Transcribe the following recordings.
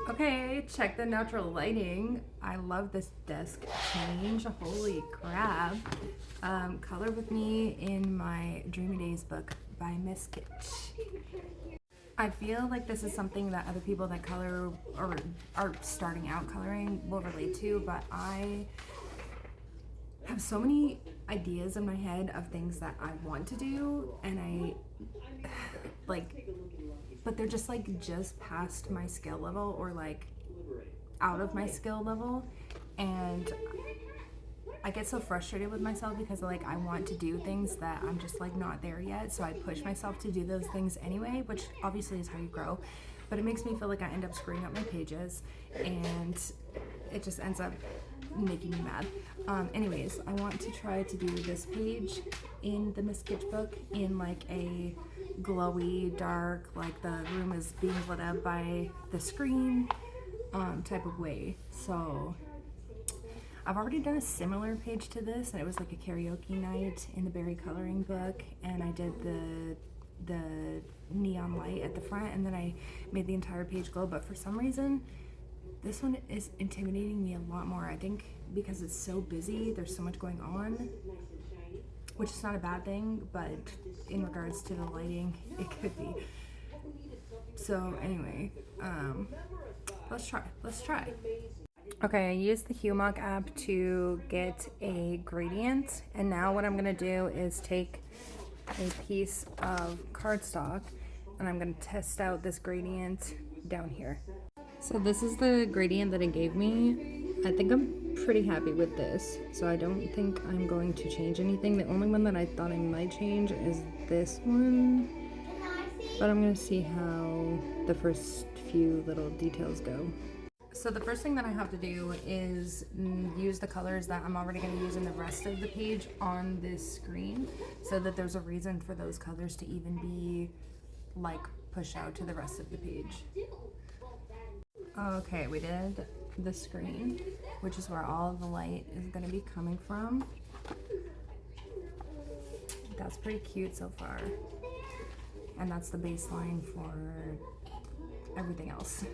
Okay, check the natural lighting. I love this desk change. Holy crap. Color with me in my Dreamy Days book by Miss Kitsch. I feel like this is something that other people that color or are starting out coloring will relate to, but I have so many ideas in my head of things that I want to do, and I like, but they're just like just past my skill level or like out of my skill level, and I get so frustrated with myself because like I want to do things that I'm just like not there yet, so I push myself to do those things anyway, which obviously is how you grow, but it makes me feel like I end up screwing up my pages and it just ends up making me mad. Anyways, I want to try to do this page in the Miss Kitsch book in like a glowy, dark, like the room is being lit up by the screen type of way. So I've already done a similar page to this, and it was like a karaoke night in the berry coloring book, and I did the neon light at the front, and then I made the entire page glow. But for some reason this one is intimidating me a lot more. I think because it's so busy, there's so much going on, which is not a bad thing, but in regards to the lighting, it could be. So anyway, let's try. Okay, I used the HuMock app to get a gradient, and now what I'm gonna do is take a piece of cardstock and I'm gonna test out this gradient down here. So this is the gradient that it gave me. I think I'm pretty happy with this, so I don't think I'm going to change anything. The only one that I thought I might change is this one, but I'm gonna see how the first few little details go. So the first thing that I have to do is use the colors that I'm already going to use in the rest of the page on this screen, so that there's a reason for those colors to even be like pushed out to the rest of the page. Okay, we did the screen, which is where all of the light is going to be coming from. That's pretty cute so far, and that's the baseline for everything else.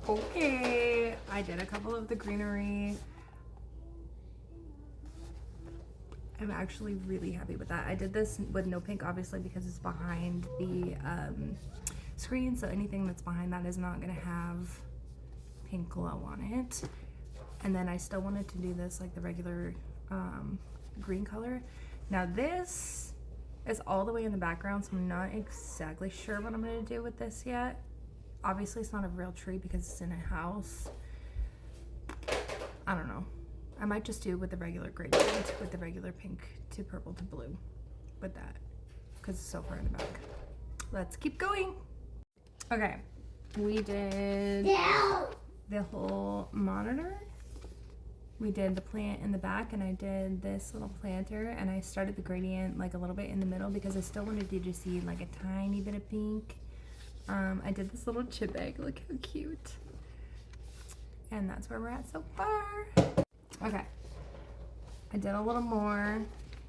Okay, I did a couple of the greenery. I'm actually really happy with that. I did this with no pink, obviously, because it's behind the screen, so anything that's behind that is not gonna have pink glow on it. And then I still wanted to do this like the regular green color. Now this is all the way in the background, so I'm not exactly sure what I'm gonna do with this yet. Obviously it's not a real tree because it's in a house. I don't know. I might just do it with the regular gradient, with the regular pink to purple to blue with that, because it's so far in the back. Let's keep going. Okay, we did the whole monitor. We did the plant in the back, and I did this little planter, and I started the gradient like a little bit in the middle because I still wanted you to see like a tiny bit of pink. I did this little chip egg, look how cute. And that's where we're at so far. Okay, I did a little more.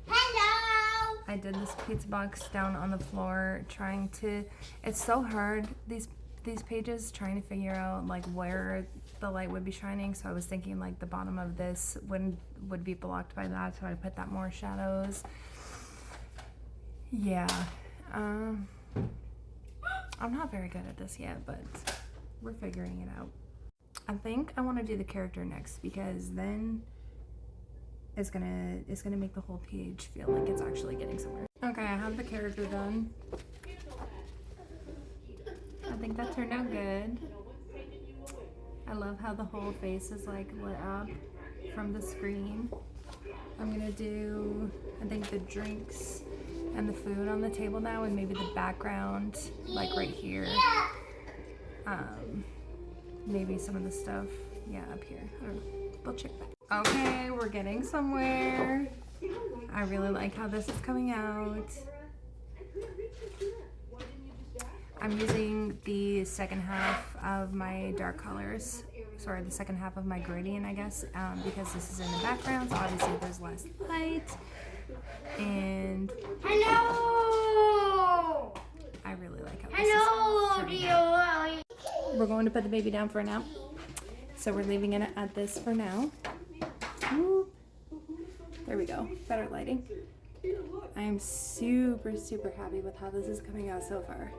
Hello! I did this pizza box down on the floor, trying to, it's so hard, these pages, trying to figure out like where the light would be shining. So I was thinking like the bottom of this would be blocked by that, so I put that more shadows. Yeah, I'm not very good at this yet, but we're figuring it out. I think I want to do the character next, because then it's gonna make the whole page feel like it's actually getting somewhere. Okay, I have the character done. I think that turned out good. I love how the whole face is like lit up from the screen. I'm gonna do, I think, the drinks and the food on the table now, and maybe the background like right here. Maybe some of the stuff, yeah, up here. I don't know. We'll check that. Okay, we're getting somewhere. I really like how this is coming out. I'm using the second half of my dark colors, sorry, the second half of my gradient, I guess, because this is in the background, so obviously there's less light. And hello! I really like how this is turning out. we're going to put the baby down for a nap. So we're leaving it at this for now. Ooh. There we go. Better lighting. I am super, super happy with how this is coming out so far.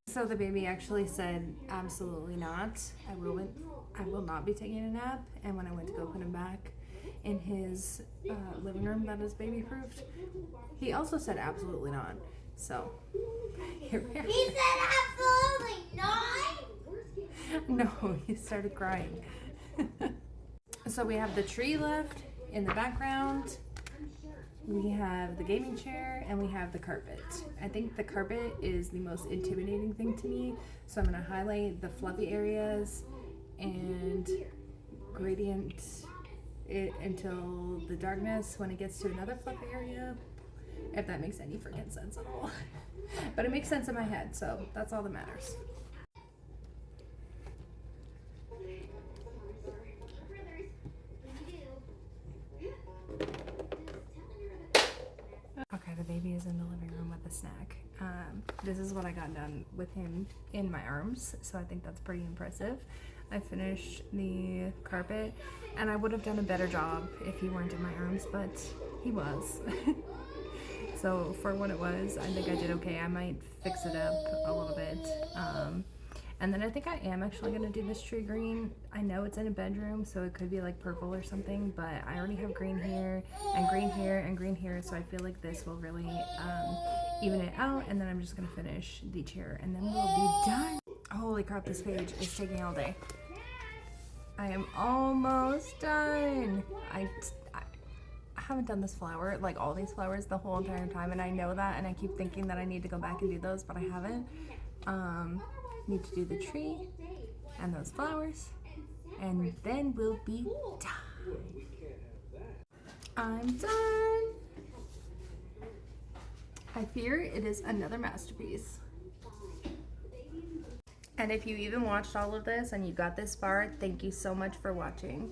So the baby actually said, absolutely not. I will not be taking a nap. And when I went to go put him back in his living room that is baby proofed, he also said absolutely not. So here we are. He said absolutely not. No, he started crying. So we have the tree left in the background. We have the gaming chair and we have the carpet. I think the carpet is the most intimidating thing to me. So I'm going to highlight the fluffy areas and gradient it until the darkness when it gets to another fluffy area. If that makes any freaking sense at all. But it makes sense in my head, so that's all that matters. Okay, the baby is in the living room with a snack. This is what I got done with him in my arms, so I think that's pretty impressive. I finished the carpet, and I would have done a better job if he weren't in my arms, but he was. So for what it was, I think I did okay. I might fix it up a little bit. And then I think I am actually going to do this tree green. I know it's in a bedroom, so it could be like purple or something, but I already have green here and green here and green here, so I feel like this will really even it out. And then I'm just going to finish the chair, and then we'll be done. Holy crap, this page is taking all day. I am almost done. I haven't done this flower, like all these flowers, the whole entire time, and I know that, and I keep thinking that I need to go back and do those, but I haven't. Need to do the tree and those flowers, and then we'll be done. I'm done. I fear it is another masterpiece. And if you even watched all of this and you got this far, thank you so much for watching.